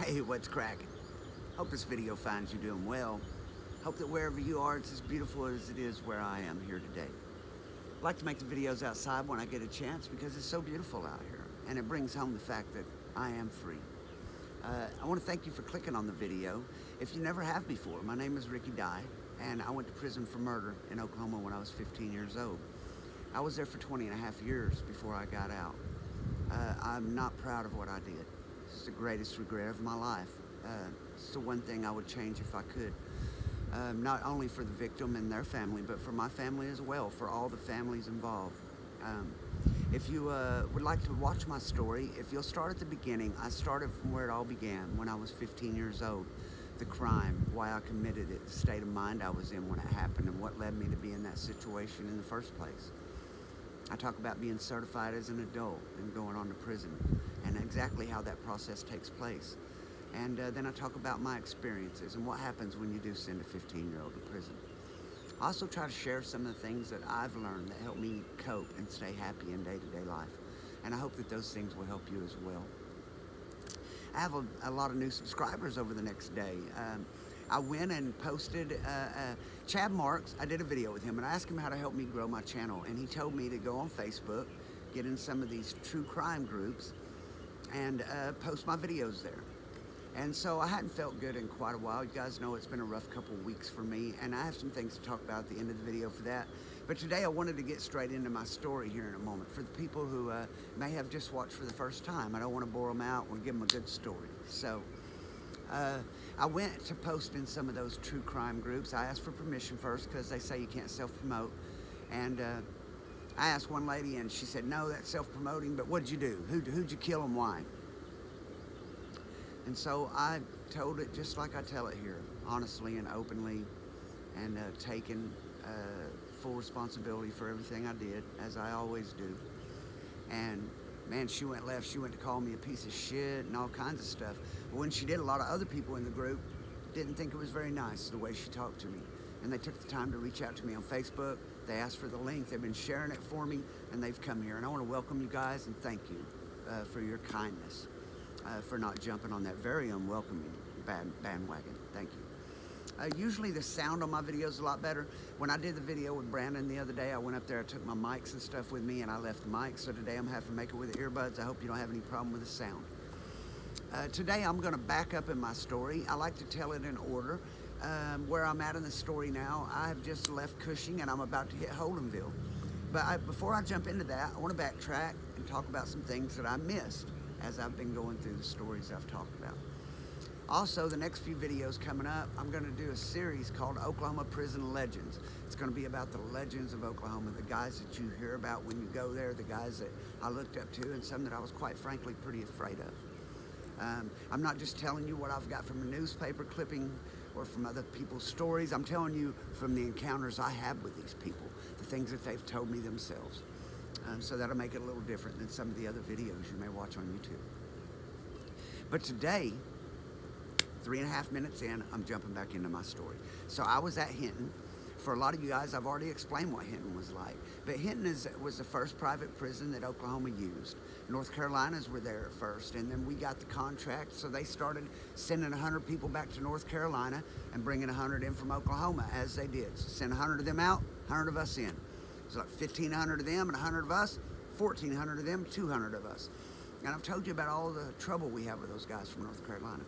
Hey, what's cracking? Hope this video finds you doing well. Hope that wherever you are, it's as beautiful as it is where I am here today. I like to make the videos outside when I get a chance because it's so beautiful out here, and it brings home the fact that I am free. I want to thank you for clicking on the video. If you never have before, my name is Ricky Dye, and I went to prison for murder in Oklahoma when I was 15 years old. I was there for 20 and a half years before I got out. I'm not proud of what I did. It's the greatest regret of my life. It's the one thing I would change if I could. Not only for the victim and their family, but for my family as well, for all the families involved. If you would like to watch my story, if you'll start at the beginning, I started from where it all began, when I was 15 years old. The crime, why I committed it, the state of mind I was in when it happened, and what led me to be in that situation in the first place. I talk about being certified as an adult and going on to prison, and exactly how that process takes place. And then I talk about my experiences and what happens when you do send a 15-year-old to prison. I also try to share some of the things that I've learned that help me cope and stay happy in day-to-day life. And I hope that those things will help you as well. I have a lot of new subscribers over the next day. I went and posted, Chad Marks, I did a video with him, and I asked him how to help me grow my channel. And he told me to go on Facebook, get in some of these true crime groups, and post my videos there. And so I hadn't felt good in quite a while. You guys know it's been a rough couple of weeks for me, and I have some things to talk about at the end of the video for that. But today I wanted to get straight into my story here in a moment. For the people who may have just watched for the first time, I don't want to bore them out. I want to give them a good story. So I went to post in some of those true crime groups. I asked for permission first because they say you can't self-promote. And I asked one lady, and she said, no, that's self-promoting, but what'd you do? Who'd you kill and why? And so I told it just like I tell it here, honestly and openly, and taking full responsibility for everything I did, as I always do. And man, she went left. She went to call me a piece of shit and all kinds of stuff. But when she did, a lot of other people in the group didn't think it was very nice the way she talked to me. And they took the time to reach out to me on Facebook. They asked for the link. They've been sharing it for me, and they've come here. And I want to welcome you guys and thank you for your kindness. For not jumping on that very unwelcoming bandwagon. Thank you. Usually the sound on my videos is a lot better. When I did the video with Brandon the other day, I went up there, I took my mics and stuff with me, and I left the mics. So today I'm having to make it with the earbuds. I hope you don't have any problem with the sound. Today I'm going to back up in my story. I like to tell it in order. Where I'm at in the story now, I have just left Cushing and I'm about to hit Holdenville. But before I jump into that, I want to backtrack and talk about some things that I missed as I've been going through the stories I've talked about. Also, the next few videos coming up, I'm going to do a series called Oklahoma Prison Legends. It's going to be about the legends of Oklahoma, the guys that you hear about when you go there, the guys that I looked up to, and some that I was quite frankly pretty afraid of. I'm not just telling you what I've got from a newspaper clipping or from other people's stories. I'm telling you from the encounters I have with these people, the things that they've told me themselves. So that'll make it a little different than some of the other videos you may watch on YouTube. But today, 3.5 minutes in, I'm jumping back into my story. So I was at Hinton. For a lot of you guys, I've already explained what Hinton was like. But Hinton was the first private prison that Oklahoma used. North Carolinas were there at first, and then we got the contract, so they started sending 100 people back to North Carolina and bringing 100 in from Oklahoma, as they did. So send 100 of them out, 100 of us in. It's like 1,500 of them and 100 of us, 1,400 of them, 200 of us. And I've told you about all the trouble we have with those guys from North Carolina.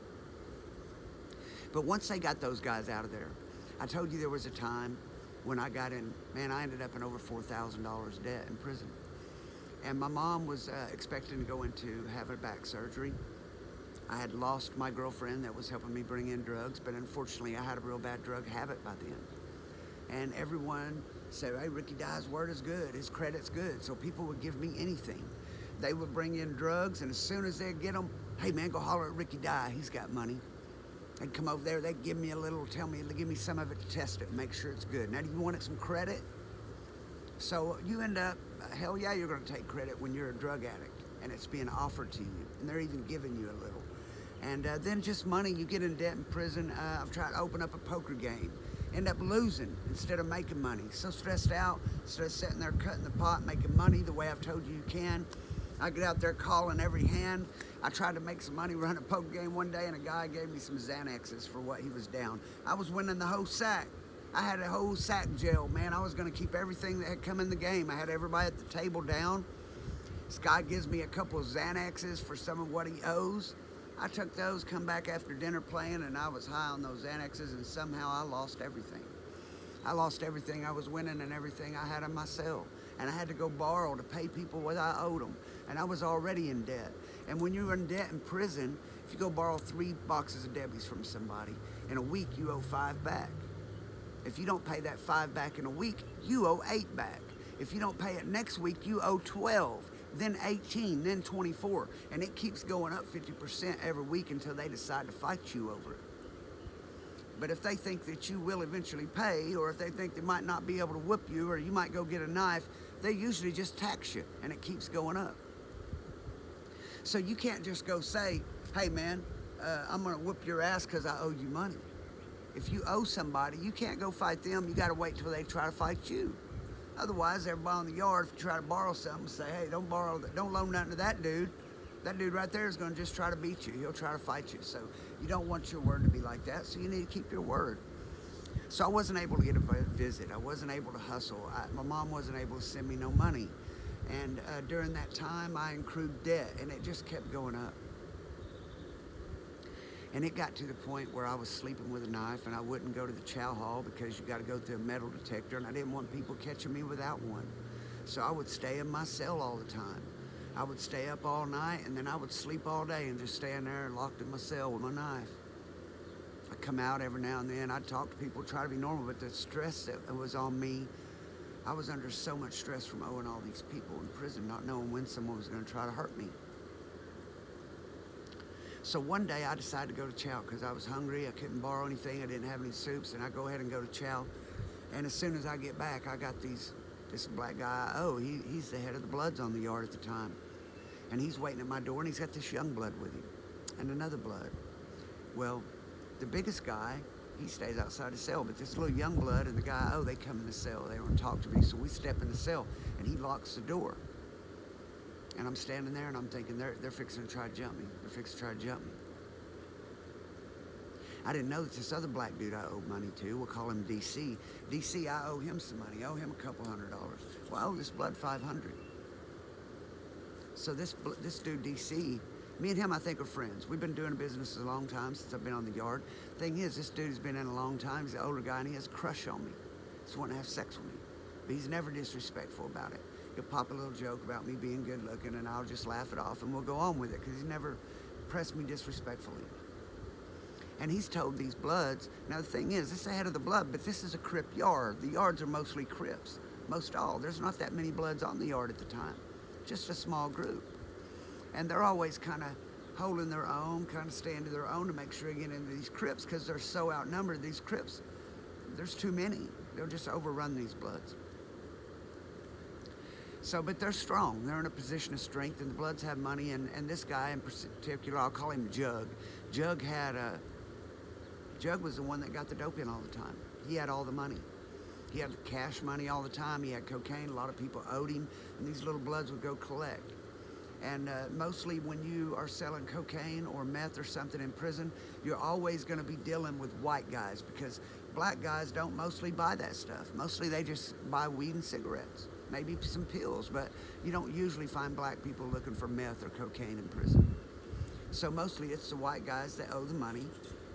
But once they got those guys out of there, I told you there was a time when I got in, man, I ended up in over $4,000 debt in prison. And my mom was expecting to go in to have a back surgery. I had lost my girlfriend that was helping me bring in drugs, but unfortunately I had a real bad drug habit by then. And everyone said, hey, Ricky Dye's word is good, his credit's good, so people would give me anything. They would bring in drugs, and as soon as they'd get them, hey man, go holler at Ricky Dye, he's got money. They'd come over there, they'd give me a little, give me some of it to test it and make sure it's good. Now, do you want some credit? So you end up, hell yeah, you're gonna take credit when you're a drug addict, and it's being offered to you, and they're even giving you a little. And then just money, you get in debt in prison. I've tried to open up a poker game. End up losing instead of making money. So stressed out, instead of sitting there cutting the pot, making money the way I've told you you can, I get out there calling every hand. I tried to make some money running a poker game one day, and a guy gave me some Xanaxes for what he was down. I was winning the whole sack. I had a whole sack jail, man. I was going to keep everything that had come in the game. I had everybody at the table down. This guy gives me a couple of Xanaxes for some of what he owes. I took those, come back after dinner playing, and I was high on those Xanaxes, and somehow I lost everything. I lost everything I was winning and everything I had in my cell. And I had to go borrow to pay people what I owed them. And I was already in debt. And when you're in debt in prison, if you go borrow 3 boxes of Debbie's from somebody, in a week you owe 5 back. If you don't pay that 5 back in a week, you owe 8 back. If you don't pay it next week, you owe 12, then 18, then 24. And it keeps going up 50% every week until they decide to fight you over it. But if they think that you will eventually pay, or if they think they might not be able to whoop you, or you might go get a knife, they usually just tax you, and it keeps going up. So you can't just go say, hey man, I'm gonna whoop your ass because I owe you money. If you owe somebody, you can't go fight them. You gotta wait till they try to fight you. Otherwise, everybody on the yard, if you try to borrow something, say, hey, don't loan nothing to that dude. That dude right there is gonna just try to beat you. He'll try to fight you. So you don't want your word to be like that, so you need to keep your word. So I wasn't able to get a visit. I wasn't able to hustle. My mom wasn't able to send me no money. And during that time, I accrued debt, and it just kept going up. And it got to the point where I was sleeping with a knife, and I wouldn't go to the chow hall because you got to go through a metal detector, and I didn't want people catching me without one. So I would stay in my cell all the time. I would stay up all night, and then I would sleep all day and just stand there locked in my cell with my knife. I'd come out every now and then. I'd talk to people, try to be normal, but the stress that was on me, I was under so much stress from owing all these people in prison, not knowing when someone was going to try to hurt me. So one day I decided to go to chow because I was hungry. I couldn't borrow anything. I didn't have any soups, and I go ahead and go to chow. And as soon as I get back, I got this black guy I owe. He's the head of the Bloods on the yard at the time. And he's waiting at my door, and he's got this young blood with him and another blood. Well, the biggest guy, he stays outside the cell, but this little young blood and the guy, they come in the cell. They want to talk to me, so we step in the cell, and he locks the door. And I'm standing there, and I'm thinking, they're fixing to try to jump me. They're fixing to try to jump me. I didn't know that this other black dude I owed money to, we'll call him DC. DC, I owe him some money. I owe him a couple $100. Well, I owe this blood $500. So this dude, DC, me and him, I think, are friends. We've been doing business a long time since I've been on the yard. Thing is, this dude's been in a long time. He's an older guy, and he has a crush on me. He's wanting to have sex with me. But he's never disrespectful about it. He'll pop a little joke about me being good looking, and I'll just laugh it off, and we'll go on with it, because he's never pressed me disrespectfully. And he's told these Bloods, now the thing is, this is the head of the Blood, but this is a Crip yard. The yards are mostly Crips, most all. There's not that many Bloods on the yard at the time, just a small group. And they're always kind of holding their own, kind of staying to their own to make sure they get into these Crips, because they're so outnumbered, these Crips. There's too many. They'll just overrun these Bloods. So, but they're strong. They're in a position of strength, and the Bloods have money, and this guy in particular, I'll call him Jug. Jug was the one that got the dope in all the time. He had all the money. He had cash money all the time. He had cocaine. A lot of people owed him, and these little Bloods would go collect. And mostly when you are selling cocaine or meth or something in prison, you're always going to be dealing with white guys, because black guys don't mostly buy that stuff. Mostly they just buy weed and cigarettes, maybe some pills, but you don't usually find black people looking for meth or cocaine in prison. So mostly it's the white guys that owe the money,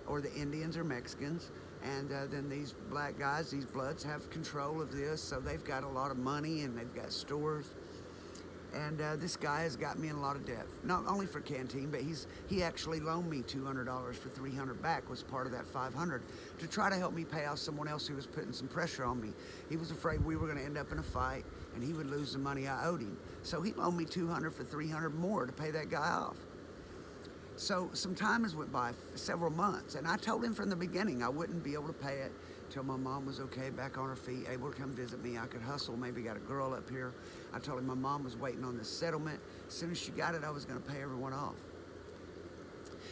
or the Indians or Mexicans, and then these black guys, these Bloods, have control of this, so they've got a lot of money and they've got stores. And this guy has got me in a lot of debt, not only for canteen, but he actually loaned me $200 for $300 back, was part of that $500, to try to help me pay off someone else who was putting some pressure on me. He was afraid we were going to end up in a fight and he would lose the money I owed him. So he loaned me $200 for $300 more to pay that guy off. So some time has went by, several months, and I told him from the beginning I wouldn't be able to pay it till my mom was okay, back on her feet, able to come visit me. I could hustle, maybe got a girl up here. I told him my mom was waiting on this settlement. As soon as she got it, I was going to pay everyone off.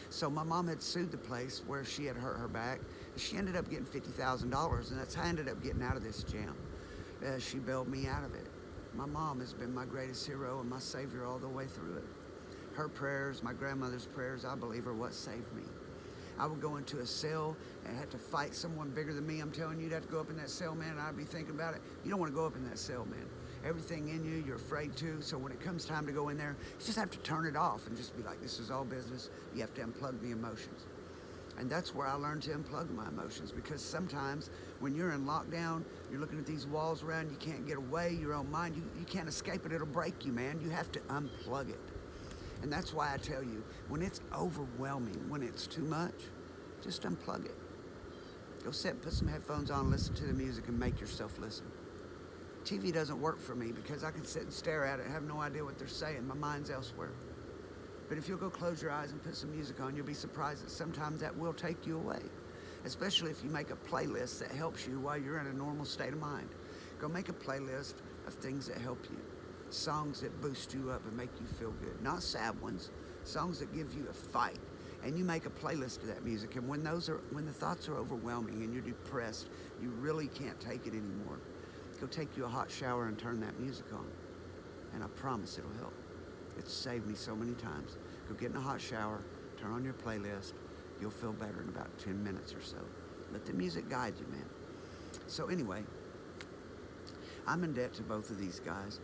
So my mom had sued the place where she had hurt her back. She ended up getting $50,000, and that's how I ended up getting out of this jam. She bailed me out of it. My mom has been my greatest hero and my savior all the way through it. Her prayers, my grandmother's prayers, I believe, are what saved me. I would go into a cell and have to fight someone bigger than me. I'm telling you, you'd have to go up in that cell, man, and I'd be thinking about it. You don't want to go up in that cell, man. Everything in you, you're afraid to. So when it comes time to go in there, you just have to turn it off and just be like, this is all business. You have to unplug the emotions. And that's where I learned to unplug my emotions, because sometimes when you're in lockdown, you're looking at these walls around, you can't get away, your own mind, you can't escape it, it'll break you, man. You have to unplug it. And that's why I tell you, when it's overwhelming, when it's too much, just unplug it. Go sit, put some headphones on, listen to the music, and make yourself listen. TV doesn't work for me because I can sit and stare at it and have no idea what they're saying. My mind's elsewhere. But if you'll go close your eyes and put some music on, you'll be surprised that sometimes that will take you away. Especially if you make a playlist that helps you while you're in a normal state of mind. Go make a playlist of things that help you. Songs that boost you up and make you feel good. Not sad ones. Songs that give you a fight. And you make a playlist of that music. And when the thoughts are overwhelming and you're depressed, you really can't take it anymore. Go take you a hot shower and turn that music on. And I promise it'll help. It's saved me so many times. Go get in a hot shower, turn on your playlist. You'll feel better in about 10 minutes or so. Let the music guide you, man. So anyway, I'm in debt to both of these guys.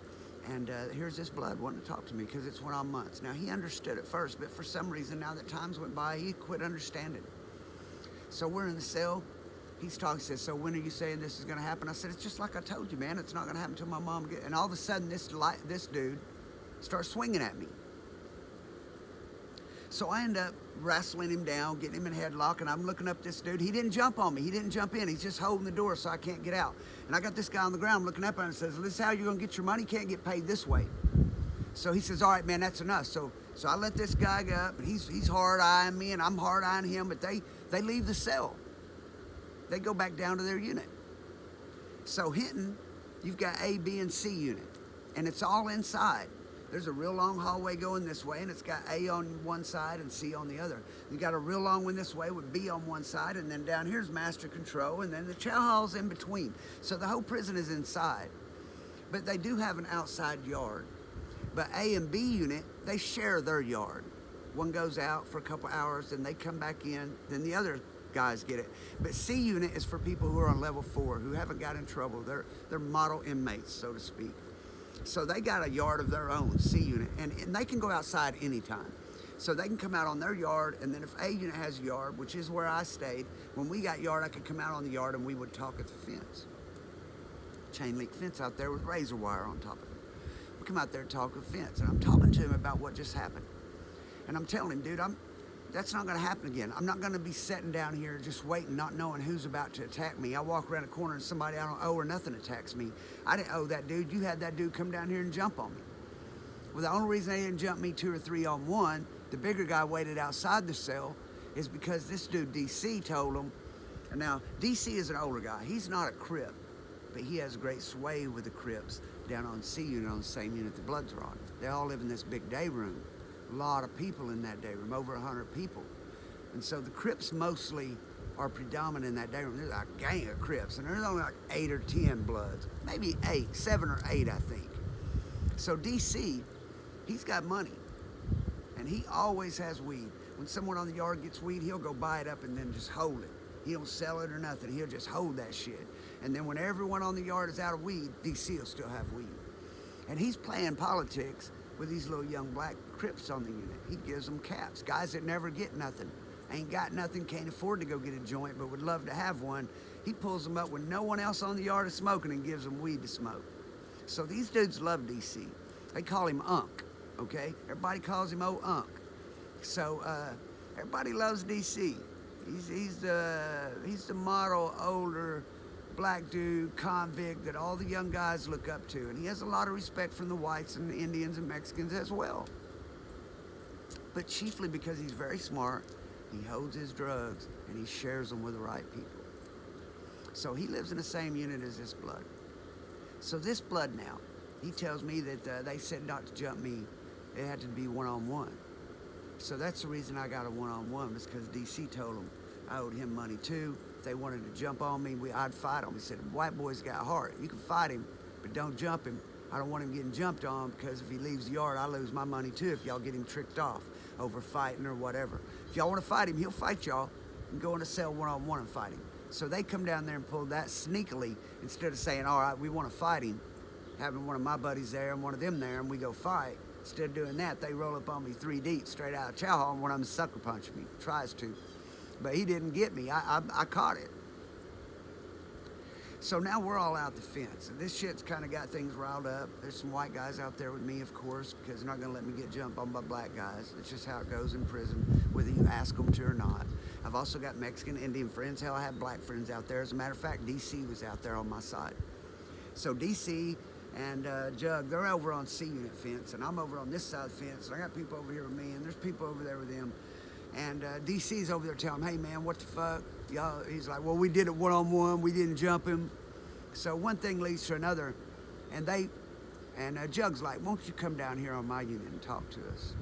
And here's this blood wanting to talk to me because it's went on months. Now, he understood at first, but for some reason, now that times went by, he quit understanding. So we're in the cell. He's talking, says, so when are you saying this is going to happen? I said, it's just like I told you, man. It's not going to happen until my mom gets... And all of a sudden, this dude starts swinging at me. So I end up wrestling him down, getting him in a headlock, and I'm looking up this dude. He didn't jump on me. He didn't jump in. He's just holding the door so I can't get out. And I got this guy on the ground looking up at him and says, well, this is how you're going to get your money? Can't get paid this way. So he says, all right, man, that's enough. So I let this guy go up, and he's hard-eyeing me, and I'm hard-eyeing him, but they leave the cell. They go back down to their unit. So Hinton, you've got A, B, and C unit, and it's all inside. There's a real long hallway going this way, and it's got A on one side and C on the other. You got a real long one this way with B on one side, and then down here's master control, and then the chow hall's in between. So the whole prison is inside. But they do have an outside yard. But A and B unit, they share their yard. One goes out for a couple hours, then they come back in, then the other guys get it. But C unit is for people who are on level 4, who haven't got in trouble. They're model inmates, so to speak. So they got a yard of their own, C unit, and they can go outside anytime. So they can come out on their yard, and then if A unit has a yard, which is where I stayed, when we got yard, I could come out on the yard and we would talk at the fence. Chain link fence out there with razor wire on top of it. We come out there and talk with fence, and I'm talking to him about what just happened. And I'm telling him, dude, that's not going to happen again. I'm not going to be sitting down here just waiting, not knowing who's about to attack me. I walk around a corner and somebody I don't owe or nothing attacks me. I didn't owe that dude. You had that dude come down here and jump on me. Well, the only reason they didn't jump me 2 or 3 on one, the bigger guy waited outside the cell, is because this dude, DC, told him. And now, DC is an older guy. He's not a crip, but he has great sway with the crips down on C unit, on the same unit the Bloods are on. They all live in this big day room. A lot of people in that day room, over 100 people. And so the Crips mostly are predominant in that day room. There's a gang of Crips, and there's only like 8 or 10 Bloods. Maybe 8, 7 or 8, I think. So DC, he's got money, and he always has weed. When someone on the yard gets weed, he'll go buy it up and then just hold it. He don't sell it or nothing. He'll just hold that shit. And then when everyone on the yard is out of weed, DC will still have weed. And he's playing politics with these little young black Crips on the unit. He gives them caps. Guys that never get nothing, ain't got nothing, can't afford to go get a joint, but would love to have one. He pulls them up when no one else on the yard is smoking and gives them weed to smoke. So these dudes love DC. They call him Unc, okay? Everybody calls him old Unc. So everybody loves DC. He's the model older black dude, convict that all the young guys look up to. And he has a lot of respect from the whites and the Indians and Mexicans as well. But chiefly because he's very smart, he holds his drugs, and he shares them with the right people. So he lives in the same unit as this blood. So this blood now, he tells me that they said not to jump me. It had to be one-on-one. So that's the reason I got a one-on-one, was because DC told him I owed him money too. If they wanted to jump on me, I'd fight them. He said, white boy's got heart. You can fight him, but don't jump him. I don't want him getting jumped on, because if he leaves the yard, I lose my money too if y'all get him tricked off over fighting or whatever. If y'all want to fight him, he'll fight y'all and go in a cell one-on-one and fight him. So they come down there and pull that sneakily, instead of saying, all right, we want to fight him, having one of my buddies there and one of them there, and we go fight. Instead of doing that, they roll up on me 3 deep straight out of chow hall, and one of them sucker punched me, tries to. But he didn't get me. I caught it. So now we're all out the fence. And this shit's kind of got things riled up. There's some white guys out there with me, of course, because they're not going to let me get jumped on by black guys. It's just how it goes in prison, whether you ask them to or not. I've also got Mexican, Indian friends. Hell, I have black friends out there. As a matter of fact, DC was out there on my side. So DC and Jug, they're over on C unit fence, and I'm over on this side of the fence, and I got people over here with me, and there's people over there with them. And DC's over there telling him, hey man, what the fuck? Y'all, he's like, well, we did it one-on-one, we didn't jump him. So one thing leads to another, and Jug's like, won't you come down here on my unit and talk to us?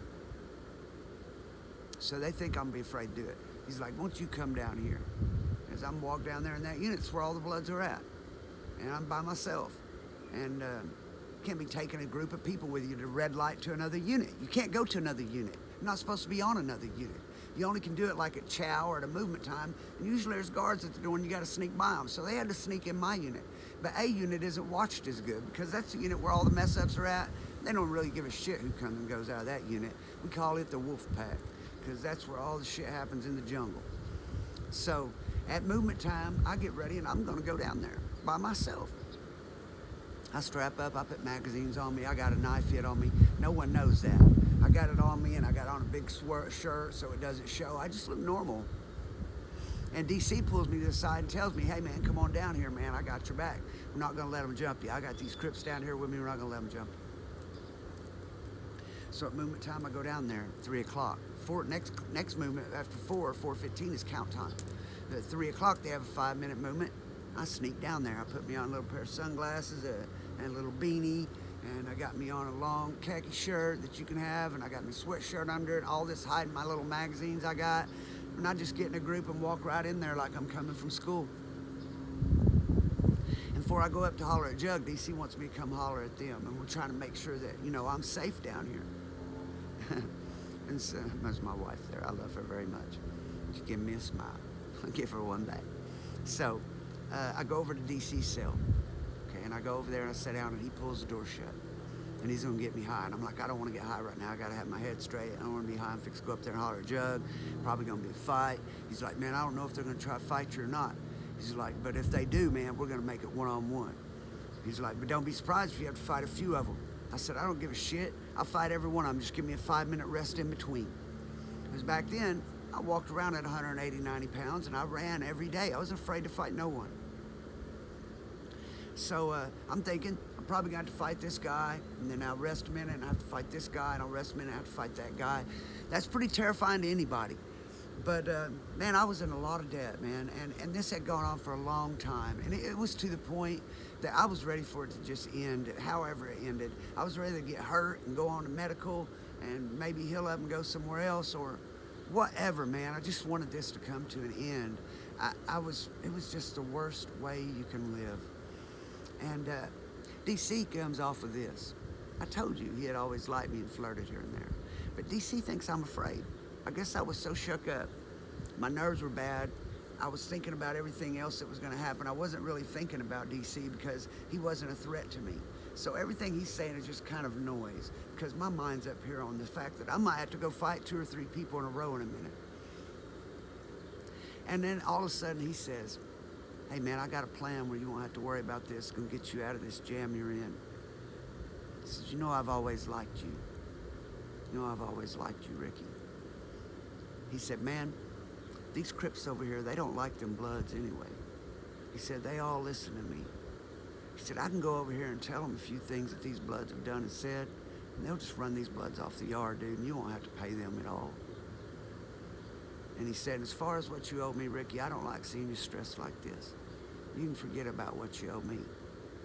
So they think I'm gonna be afraid to do it. He's like, won't you come down here? As I'm walking down there in that unit's where all the Bloods are at. And I'm by myself. And can't be taking a group of people with you to red light to another unit. You can't go to another unit. You're not supposed to be on another unit. You only can do it like at chow or at a movement time, and usually there's guards at the door and you gotta sneak by them. So they had to sneak in my unit. But A unit isn't watched as good, because that's the unit where all the mess ups are at. They don't really give a shit who comes and goes out of that unit. We call it the wolf pack, because that's where all the shit happens in the jungle. So at movement time, I get ready and I'm gonna go down there by myself. I strap up, I put magazines on me, I got a knife hit on me. No one knows that. I got it on me, and I got on a big shirt so it doesn't show. I just look normal. And DC pulls me to the side and tells me, hey man, come on down here, man, I got your back. We're not gonna let them jump you. I got these crips down here with me, we're not gonna let them jump you. So at movement time, I go down there at 3 o'clock. Next movement after 4:15 is count time. At 3 o'clock, they have a 5-minute movement. I sneak down there. I put me on a little pair of sunglasses and a little beanie, and I got me on a long khaki shirt that you can have, and I got my sweatshirt under it, all this hiding my little magazines I got. And I just get in a group and walk right in there like I'm coming from school. And before I go up to holler at Jug, DC wants me to come holler at them, and we're trying to make sure that, you know, I'm safe down here. And so, that's my wife there. I love her very much. She gave me a smile. I'll give her one back. So, I go over to DC's cell, okay, and I go over there and I sit down, and he pulls the door shut, and he's gonna get me high, and I'm like, I don't want to get high right now. I gotta have my head straight. I don't want to be high. I'm fixing to go up there and holler at Jug. Probably gonna be a fight. He's like, man, I don't know if they're gonna try to fight you or not. He's like, but if they do, man, we're gonna make it one-on-one. He's like, but don't be surprised if you have to fight a few of them. I said, I don't give a shit. I'll fight every one of them. Just give me a 5-minute rest in between. Because back then, I walked around at 180, 90 pounds, and I ran every day. I wasn't afraid to fight no one. So I'm thinking, I'm probably going to have to fight this guy, and then I'll rest a minute, and I have to fight this guy, and I'll rest a minute, and I have to fight that guy. That's pretty terrifying to anybody. But, man, I was in a lot of debt, man, and this had gone on for a long time. And it was to the point that I was ready for it to just end, however it ended. I was ready to get hurt and go on to medical and maybe heal up and go somewhere else or whatever, man. I just wanted this to come to an end. It was just the worst way you can live. And DC comes off of this. I told you he had always liked me and flirted here and there. But DC thinks I'm afraid. I guess I was so shook up. My nerves were bad. I was thinking about everything else that was going to happen. I wasn't really thinking about DC because he wasn't a threat to me. So everything he's saying is just kind of noise because my mind's up here on the fact that I might have to go fight 2 or 3 people in a row in a minute. And then all of a sudden he says, hey man, I got a plan where you won't have to worry about this. It's going to get you out of this jam you're in. He says, you know I've always liked you. You know I've always liked you, Ricky. He said, man, these Crips over here, they don't like them Bloods anyway. He said, they all listen to me. He said, I can go over here and tell them a few things that these Bloods have done and said, and they'll just run these Bloods off the yard, dude, and you won't have to pay them at all. And he said, as far as what you owe me, Ricky, I don't like seeing you stressed like this. You can forget about what you owe me,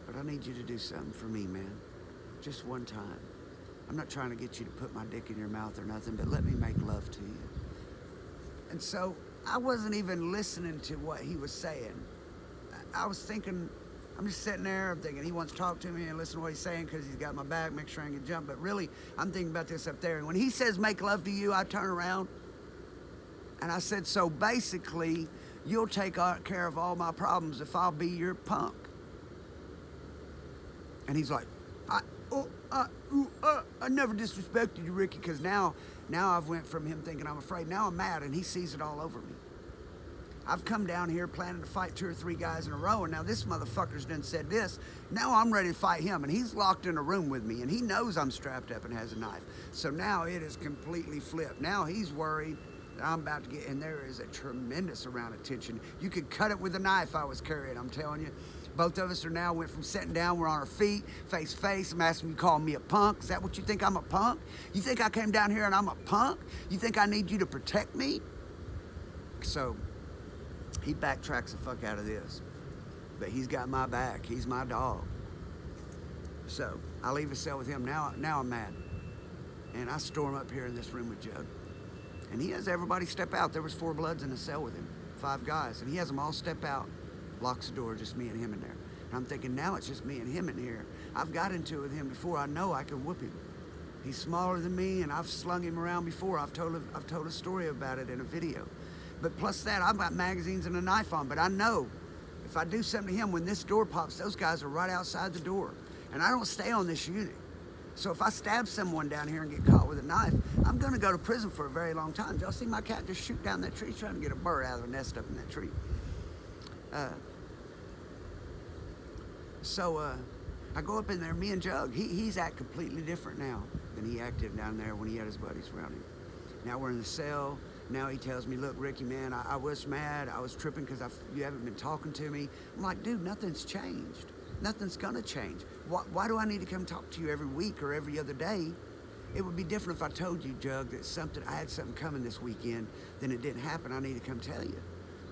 but I need you to do something for me, man. Just one time. I'm not trying to get you to put my dick in your mouth or nothing, but let me make love to you. And so I wasn't even listening to what he was saying. I was thinking I'm just sitting there, I'm thinking he wants to talk to me and listen to what he's saying because he's got my back, make sure I can get jumped. But really, I'm thinking about this up there. And when he says, make love to you, I turn around and I said, so basically, you'll take care of all my problems if I'll be your punk. And he's like, I never disrespected you, Ricky, because now I've went from him thinking I'm afraid. Now I'm mad, and he sees it all over me. I've come down here planning to fight 2 or 3 guys in a row, and now this motherfucker's done said this. Now I'm ready to fight him, and he's locked in a room with me, and he knows I'm strapped up and has a knife. So now it is completely flipped. Now he's worried that I'm about to get, and there is a tremendous amount of tension. You could cut it with a knife I was carrying, I'm telling you. Both of us went from sitting down, we're on our feet, face to face. I'm asking you to call me a punk. Is that what you think, I'm a punk? You think I came down here and I'm a punk? You think I need you to protect me? So he backtracks the fuck out of this. But he's got my back. He's my dog. So I leave a cell with him. Now I'm mad. And I storm up here in this room with Jug. And he has everybody step out. There was 4 bloods in the cell with him, 5 guys. And he has them all step out. Locks the door, just me and him in there. And I'm thinking, now it's just me and him in here. I've got into it with him before. I know I can whoop him. He's smaller than me, and I've slung him around before. I've told a story about it in a video. But plus that, I've got magazines and a knife on. But I know if I do something to him, when this door pops, those guys are right outside the door. And I don't stay on this unit. So if I stab someone down here and get caught with a knife, I'm going to go to prison for a very long time. Y'all see my cat just shoot down that tree, trying to get a bird out of the nest up in that tree. So I go up in there, me and Jug, he's act completely different now than he acted down there when he had his buddies around him. Now we're in the cell. Now he tells me, look, Ricky, man, I was mad. I was tripping because you haven't been talking to me. I'm like, dude, nothing's changed. Nothing's gonna change. Why do I need to come talk to you every week or every other day? It would be different if I told you, Jug, that I had something coming this weekend, then it didn't happen. I need to come tell you.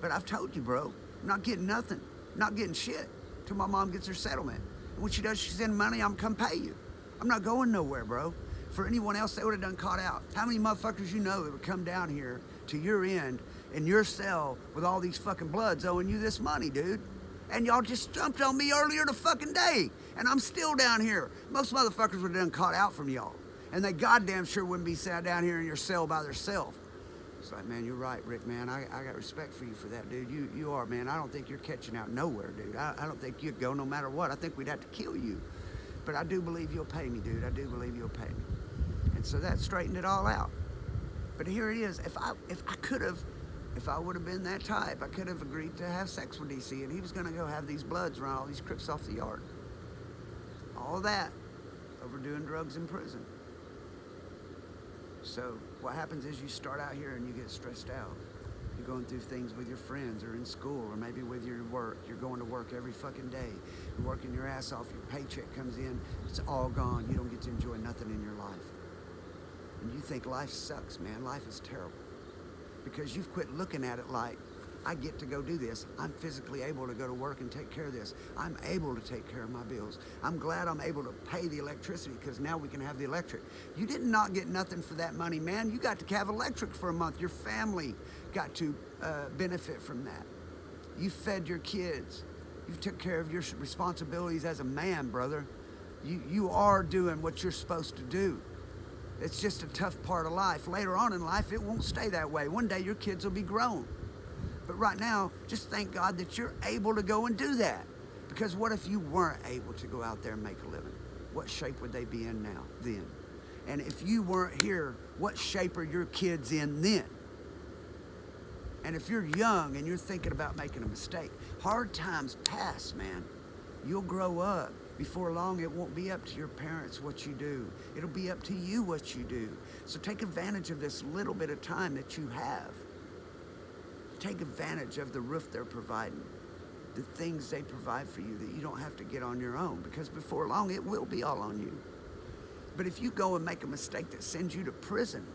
But I've told you, bro, I'm not getting nothing, not getting shit till my mom gets her settlement. And when she does, she sends money, I'm come pay you. I'm not going nowhere, bro. For anyone else, they would have done caught out. How many motherfuckers you know that would come down here to your end in your cell with all these fucking bloods owing you this money, dude? And y'all just jumped on me earlier the fucking day, and I'm still down here. Most motherfuckers would have done caught out from y'all, and they goddamn sure wouldn't be sat down here in your cell by themselves. It's like, man, you're right, Rick, man. I got respect for you for that, dude. You are, man. I don't think you're catching out nowhere, dude. I don't think you'd go no matter what. I think we'd have to kill you. But I do believe you'll pay me, dude. I do believe you'll pay me. And so that straightened it all out. But here it is. If I would have been that type, I could have agreed to have sex with DC, and he was going to go have these bloods run all these crips off the yard. All that over doing drugs in prison. So what happens is you start out here and you get stressed out. You're going through things with your friends or in school or maybe with your work. You're going to work every fucking day. You're working your ass off. Your paycheck comes in. It's all gone. You don't get to enjoy nothing in your life. And you think life sucks, man. Life is terrible. Because you've quit looking at it like, I get to go do this. I'm physically able to go to work and take care of this. I'm able to take care of my bills. I'm glad I'm able to pay the electricity because now we can have the electric. You did not get nothing for that money, man. You got to have electric for a month. Your family got to benefit from that. You fed your kids. You took care of your responsibilities as a man, brother. You are doing what you're supposed to do. It's just a tough part of life. Later on in life, it won't stay that way. One day your kids will be grown. But right now, just thank God that you're able to go and do that. Because what if you weren't able to go out there and make a living? What shape would they be in now, then? And if you weren't here, what shape are your kids in then? And if you're young and you're thinking about making a mistake, hard times pass, man. You'll grow up. Before long, it won't be up to your parents what you do. It'll be up to you what you do. So take advantage of this little bit of time that you have. Take advantage of the roof they're providing, the things they provide for you that you don't have to get on your own, because before long it will be all on you. But if you go and make a mistake that sends you to prison,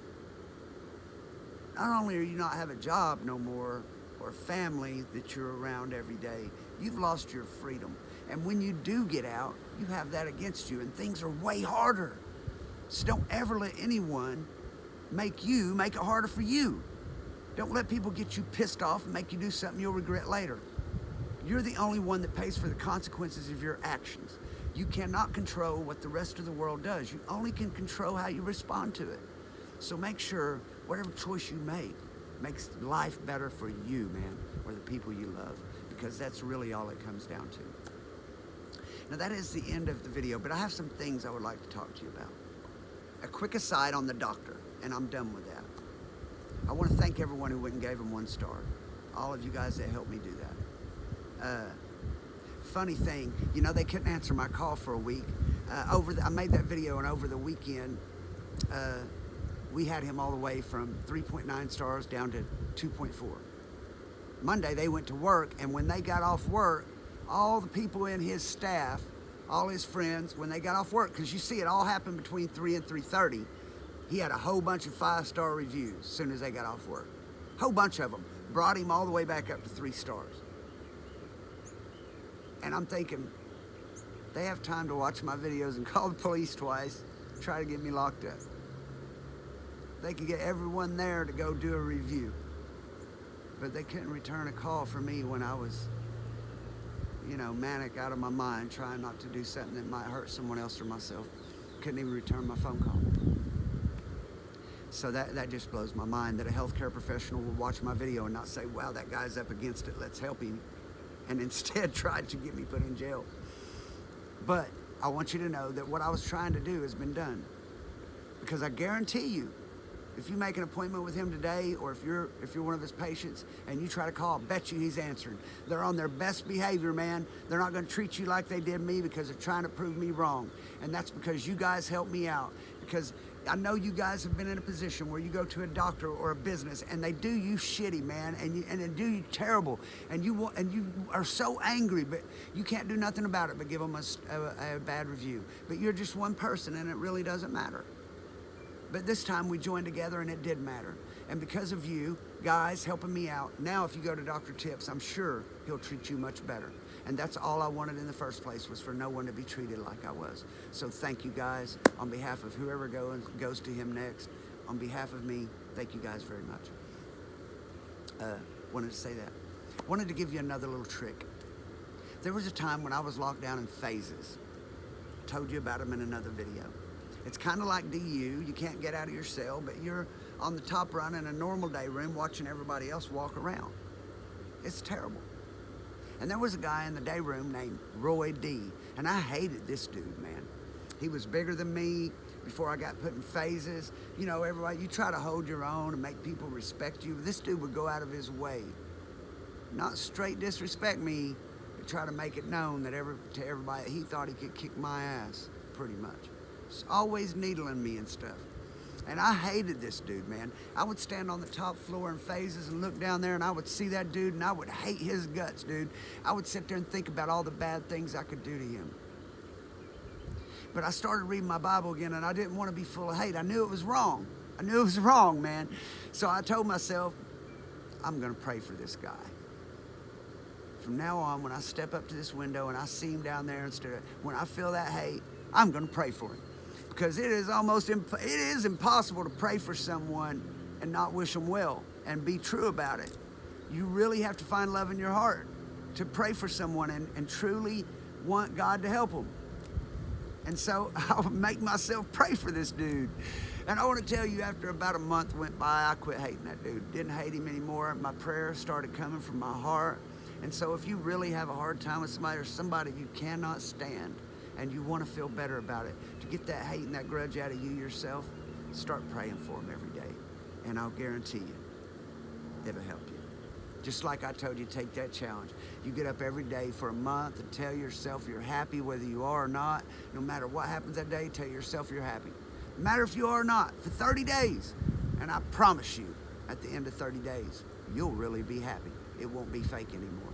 not only are you not have a job no more or family that you're around every day, you've lost your freedom. And when you do get out, you have that against you, and things are way harder. So don't ever let anyone make it harder for you. Don't let people get you pissed off and make you do something you'll regret later. You're the only one that pays for the consequences of your actions. You cannot control what the rest of the world does. You only can control how you respond to it. So make sure whatever choice you make makes life better for you, man, or the people you love, because that's really all it comes down to. Now that is the end of the video, but I have some things I would like to talk to you about. A quick aside on the doctor, and I'm done with that. I want to thank everyone who went and gave him 1 star. All of you guys that helped me do that. Funny thing, you know, they couldn't answer my call for a week. I made that video, and over the weekend, we had him all the way from 3.9 stars down to 2.4. Monday, they went to work, and when they got off work, all the people in his staff, all his friends, when they got off work, because you see it all happened between 3 and 3:30, he had a whole bunch of 5-star reviews as soon as they got off work. Whole bunch of them. Brought him all the way back up to 3 stars. And I'm thinking, they have time to watch my videos and call the police twice, try to get me locked up. They could get everyone there to go do a review. But they couldn't return a call for me when I was, you know, manic out of my mind, trying not to do something that might hurt someone else or myself. Couldn't even return my phone call. So that just blows my mind that a healthcare professional will watch my video and not say, wow, that guy's up against it, let's help him, and instead tried to get me put in jail. But I want you to know that what I was trying to do has been done. Because I guarantee you, if you make an appointment with him today, or if you're one of his patients and you try to call, I bet you he's answering. They're on their best behavior, man. They're not going to treat you like they did me because they're trying to prove me wrong. And that's because you guys helped me out. Because I know you guys have been in a position where you go to a doctor or a business and they do you shitty, man, and they do you terrible, and you are so angry, but you can't do nothing about it but give them a bad review. But you're just one person, and it really doesn't matter. But this time we joined together, and it did matter. And because of you guys helping me out, now if you go to Dr. Tips, I'm sure he'll treat you much better. And that's all I wanted in the first place, was for no one to be treated like I was. So thank you guys on behalf of whoever goes to him next. On behalf of me, thank you guys very much. Wanted to say that. Wanted to give you another little trick. There was a time when I was locked down in phases. Told you about them in another video. It's kind of like DU. You can't get out of your cell, but you're on the top run in a normal day room watching everybody else walk around. It's terrible. And there was a guy in the day room named Roy D. And I hated this dude, man. He was bigger than me before I got put in phases. You know, everybody, you try to hold your own and make people respect you. This dude would go out of his way. Not straight disrespect me, but try to make it known that to everybody he thought he could kick my ass, pretty much. Always needling me and stuff. And I hated this dude, man. I would stand on the top floor in phases and look down there, and I would see that dude, and I would hate his guts, dude. I would sit there and think about all the bad things I could do to him. But I started reading my Bible again, and I didn't want to be full of hate. I knew it was wrong. I knew it was wrong, man. So I told myself, I'm going to pray for this guy. From now on, when I step up to this window and I see him down there, when I feel that hate, I'm going to pray for him. Because it is impossible to pray for someone and not wish them well and be true about it. You really have to find love in your heart to pray for someone and truly want God to help them. And so I'll make myself pray for this dude. And I want to tell you, after about a month went by, I quit hating that dude. Didn't hate him anymore. My prayers started coming from my heart. And so if you really have a hard time with somebody, or somebody you cannot stand, and you want to feel better about it, to get that hate and that grudge out of you yourself, start praying for them every day. And I'll guarantee you, it'll help you. Just like I told you, take that challenge. You get up every day for a month and tell yourself you're happy whether you are or not. No matter what happens that day, tell yourself you're happy. No matter if you are or not, for 30 days. And I promise you, at the end of 30 days, you'll really be happy. It won't be fake anymore.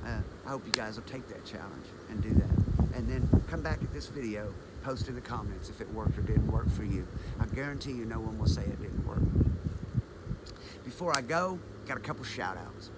I hope you guys will take that challenge and do that. And then come back at this video, post in the comments if it worked or didn't work for you. I guarantee you no one will say it didn't work. Before I go, got a couple shout outs.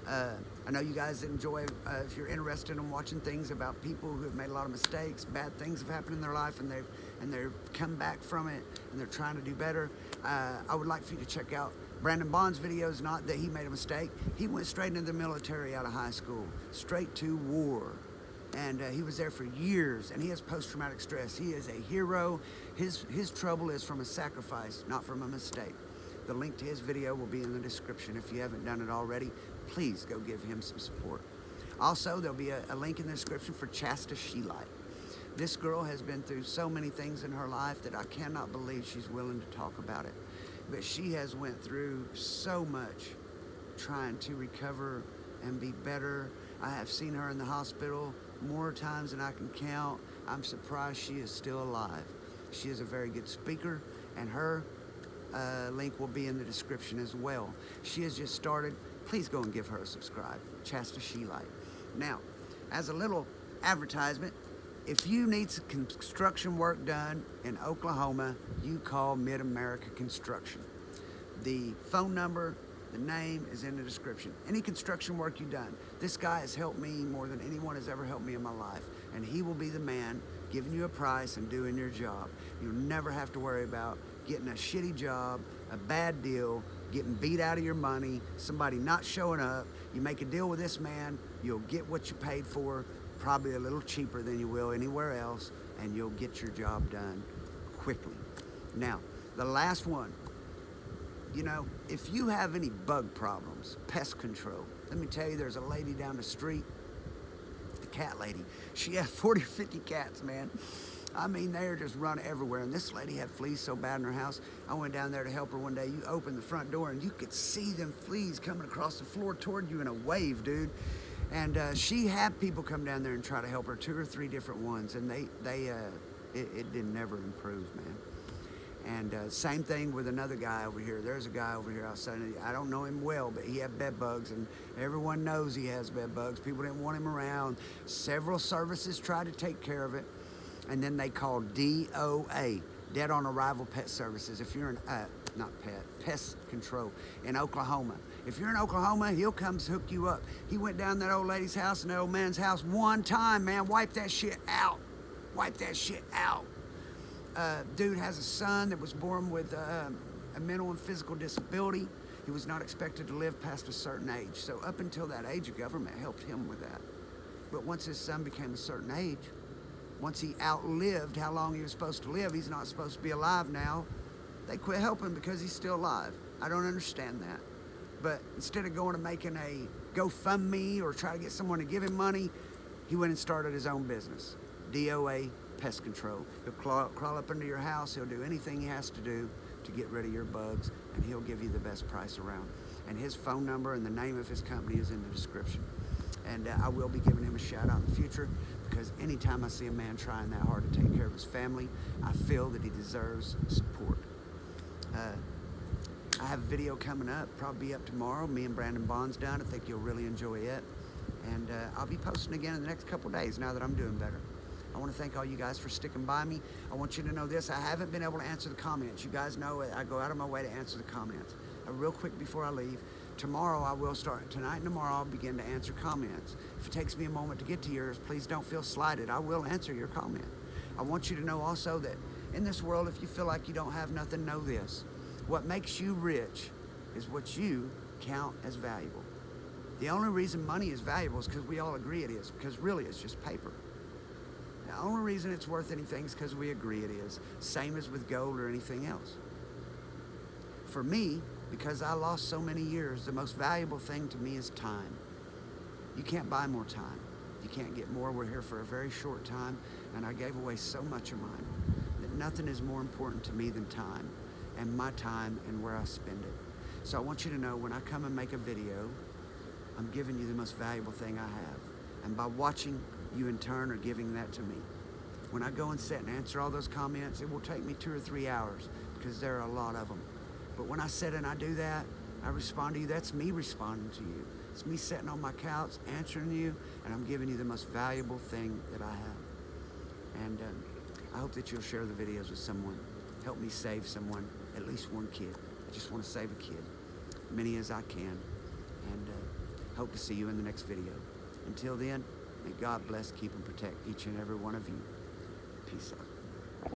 I know you guys enjoy, if you're interested in watching things about people who have made a lot of mistakes, bad things have happened in their life, and they've come back from it, and they're trying to do better. I would like for you to check out Brandon Bond's video is not that he made a mistake. He went straight into the military out of high school, straight to war. And he was there for years, and he has post-traumatic stress. He is a hero. His trouble is from a sacrifice, not from a mistake. The link to his video will be in the description. If you haven't done it already, please go give him some support. Also, there'll be a link in the description for Chasta She-Light. This girl has been through so many things in her life that I cannot believe she's willing to talk about it. But she has went through so much trying to recover and be better. I have seen her in the hospital more times than I can count. I'm surprised she is still alive. She is a very good speaker, and her link will be in the description as well. She has just started. Please go and give her a subscribe. Chasta She-Light. Now, as a little advertisement, if you need some construction work done in Oklahoma, you call Mid-America Construction. The phone number, the name is in the description. Any construction work you've done, this guy has helped me more than anyone has ever helped me in my life, and he will be the man giving you a price and doing your job. You'll never have to worry about getting a shitty job, a bad deal, getting beat out of your money, somebody not showing up. You make a deal with this man, you'll get what you paid for, probably a little cheaper than you will anywhere else, and you'll get your job done quickly. Now, the last one. You know, if you have any bug problems, pest control, let me tell you, there's a lady down the street, the cat lady. She has 40 or 50 cats, man. I mean, they're just running everywhere. And this lady had fleas so bad in her house. I went down there to help her one day. You open the front door and you could see them fleas coming across the floor toward you in a wave, dude. And she had people come down there and try to help her, 2 or 3 different ones, and it did never improve, man. And same thing with another guy over here. There's a guy over here outside. I don't know him well, but he had bed bugs, and everyone knows he has bed bugs. People didn't want him around. Several services tried to take care of it, and then they called DOA, Dead on Arrival Pet Services. If you're in, pest control in Oklahoma. If you're in Oklahoma, he'll come hook you up. He went down that old lady's house and that old man's house one time, man. Wipe that shit out. Wipe that shit out. Dude has a son that was born with a mental and physical disability. He was not expected to live past a certain age. So up until that age, the government helped him with that. But once his son became a certain age, once he outlived how long he was supposed to live, he's not supposed to be alive now, they quit helping because he's still alive. I don't understand that. But instead of going and making a GoFundMe or try to get someone to give him money, he went and started his own business, DOA Pest Control. He'll crawl up under your house. He'll do anything he has to do to get rid of your bugs, and he'll give you the best price around. And his phone number and the name of his company is in the description. And I will be giving him a shout out in the future, because anytime I see a man trying that hard to take care of his family, I feel that he deserves support. I have a video coming up, probably up tomorrow. Me and Brandon Bond's done. I think you'll really enjoy it. And I'll be posting again in the next couple days now that I'm doing better. I want to thank all you guys for sticking by me. I want you to know this. I haven't been able to answer the comments. You guys know I go out of my way to answer the comments. Real quick before I leave, tomorrow I will start. Tonight and tomorrow I'll begin to answer comments. If it takes me a moment to get to yours, please don't feel slighted. I will answer your comment. I want you to know also that in this world, if you feel like you don't have nothing, know this. What makes you rich is what you count as valuable. The only reason money is valuable is because we all agree it is, because really it's just paper. The only reason it's worth anything is because we agree it is. Same as with gold or anything else. For me, because I lost so many years, the most valuable thing to me is time. You can't buy more time. You can't get more. We're here for a very short time, and I gave away so much of mine that nothing is more important to me than time, and my time and where I spend it. So I want you to know, when I come and make a video, I'm giving you the most valuable thing I have. And by watching, you in turn are giving that to me. When I go and sit and answer all those comments, it will take me 2 or 3 hours, because there are a lot of them. But when I sit and I do that, I respond to you. That's me responding to you. It's me sitting on my couch, answering you, and I'm giving you the most valuable thing that I have. And I hope that you'll share the videos with someone. Help me save someone, at least one kid. I just want to save a kid, many as I can. And hope to see you in the next video. Until then, may God bless, keep, and protect each and every one of you. Peace out.